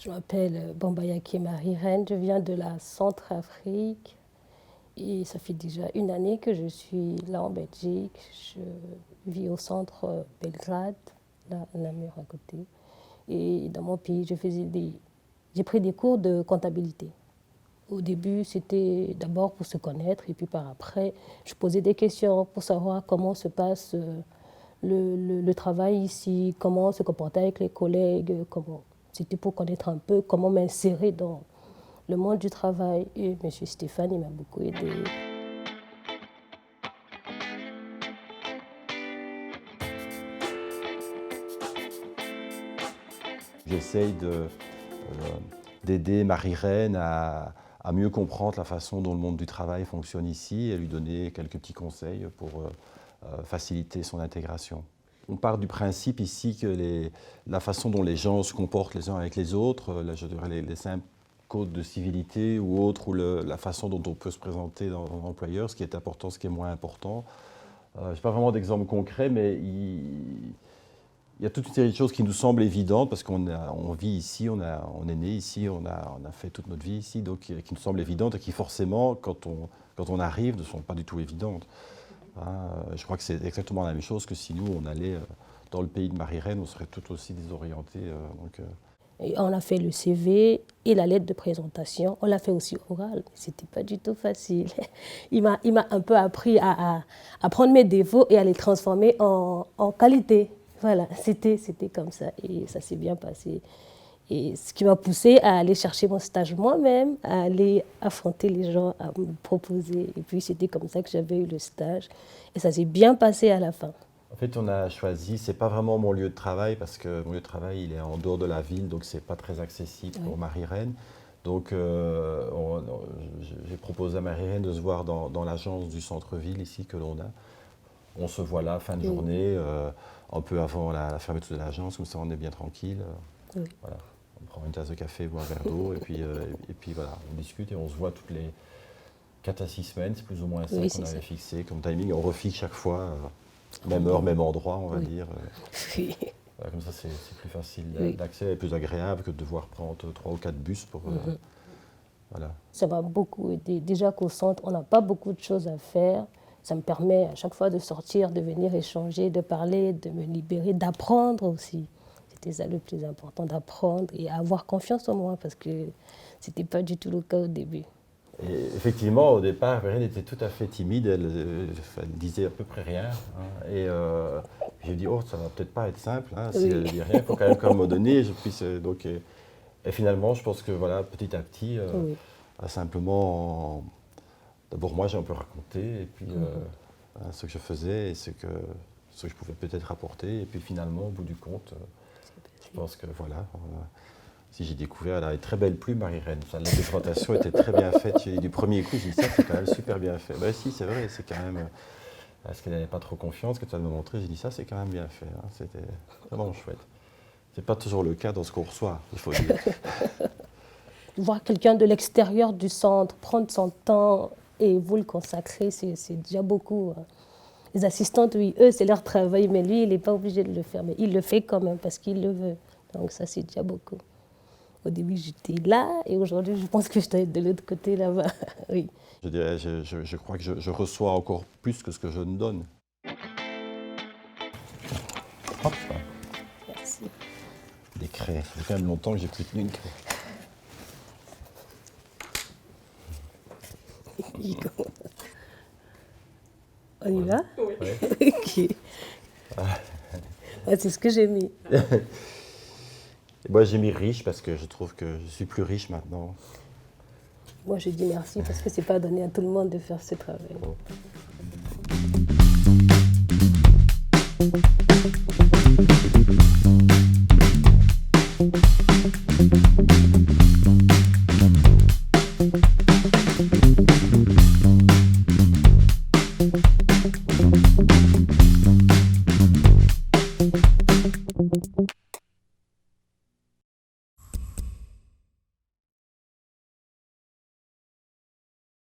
Je m'appelle Bambayaki Marie-Reine, je viens de la Centrafrique et ça fait déjà une année que je suis là en Belgique. Je vis au centre Belgrade, là, la mer à côté. Et dans mon pays, j'ai pris des cours de comptabilité. Au début, c'était d'abord pour se connaître et puis par après, je posais des questions pour savoir comment se passe le travail ici, comment se comporter avec les collègues, comment. C'était pour connaître un peu comment m'insérer dans le monde du travail. Et M. Stéphane, il m'a beaucoup aidé. J'essaye d'aider Marie-Reine à mieux comprendre la façon dont le monde du travail fonctionne ici et lui donner quelques petits conseils pour faciliter son intégration. On part du principe ici que la façon dont les gens se comportent les uns avec les autres, là, je dirais les simples codes de civilité ou autres, ou la façon dont on peut se présenter dans l'employeur, ce qui est important, ce qui est moins important. Je n'ai pas vraiment d'exemple concret, mais il y a toute une série de choses qui nous semblent évidentes parce qu'on vit ici, on est né ici, on a fait toute notre vie ici, donc qui nous semblent évidentes et qui forcément, quand on arrive, ne sont pas du tout évidentes. Je crois que c'est exactement la même chose que si nous, on allait dans le pays de Marie-Reine, on serait tout aussi désorientés. Et on a fait le CV et la lettre de présentation. On l'a fait aussi oral. C'était pas du tout facile. Il m'a un peu appris à prendre mes défauts et à les transformer en qualité. Voilà, c'était comme ça et ça s'est bien passé. Et ce qui m'a poussée à aller chercher mon stage moi-même, à aller affronter les gens, à me proposer. Et puis c'était comme ça que j'avais eu le stage. Et ça s'est bien passé à la fin. En fait, on a choisi, c'est pas vraiment mon lieu de travail parce que mon lieu de travail, il est en dehors de la ville, donc c'est pas très accessible pour Marie-Reine. Donc j'ai proposé à Marie-Reine de se voir dans l'agence du centre-ville ici que l'on a. On se voit là, fin de journée, un peu avant la fermeture de l'agence, comme ça on est bien tranquille. Voilà. On prend une tasse de café, boit un verre d'eau, et puis voilà, on discute et on se voit toutes les 4 à 6 semaines, c'est plus ou moins ça qu'on avait fixé comme timing. On refixe chaque fois, même heure, même endroit, on va dire. Voilà, comme ça c'est plus facile d'accès et plus agréable que de devoir prendre 3 ou 4 bus pour... voilà. Ça m'a beaucoup aidé. Déjà qu'au centre, on n'a pas beaucoup de choses à faire. Ça me permet à chaque fois de sortir, de venir échanger, de parler, de me libérer, d'apprendre aussi. C'était ça le plus important, d'apprendre et avoir confiance en moi parce que ce n'était pas du tout le cas au début. Et effectivement, au départ, Marie était tout à fait timide, elle disait à peu près rien. Et j'ai dit, oh, ça va peut-être pas être simple, si elle ne dit rien, il faut quand même qu'à un moment donné, je puisse... et finalement, je pense que voilà, petit à petit, simplement... D'abord, moi, j'ai un peu raconté, et puis ce que je faisais et ce que je pouvais peut-être apporter. Et puis finalement, au bout du compte, je pense que voilà, si j'ai découvert, elle a une très belle plume, Marie-Reine. La présentation était très bien faite. Du premier coup, j'ai dit ça, c'est quand même super bien fait. Ben si, c'est vrai, c'est quand même... Parce qu'elle n'avait pas trop confiance, que tu vas me montrer, j'ai dit ça, c'est quand même bien fait. C'était vraiment chouette. C'est pas toujours le cas dans ce qu'on reçoit, il faut dire. Voir quelqu'un de l'extérieur du centre, prendre son temps et vous le consacrer, c'est déjà beaucoup. Les assistantes, oui, eux, c'est leur travail, mais lui, il n'est pas obligé de le faire. Mais il le fait quand même parce qu'il le veut. Donc ça, c'est déjà beaucoup. Au début, j'étais là et aujourd'hui, je pense que je dois être de l'autre côté là-bas. Oui. Je dirais, je crois que je reçois encore plus que ce que je ne donne. Hop. Merci. Des craies. Ça fait quand même longtemps que j'ai plus tenu une craie. On y va? Oui. Ok. C'est ce que j'ai mis. Moi, j'ai mis riche parce que je trouve que je suis plus riche maintenant. Moi, je dis merci parce que ce n'est pas donné à tout le monde de faire ce travail.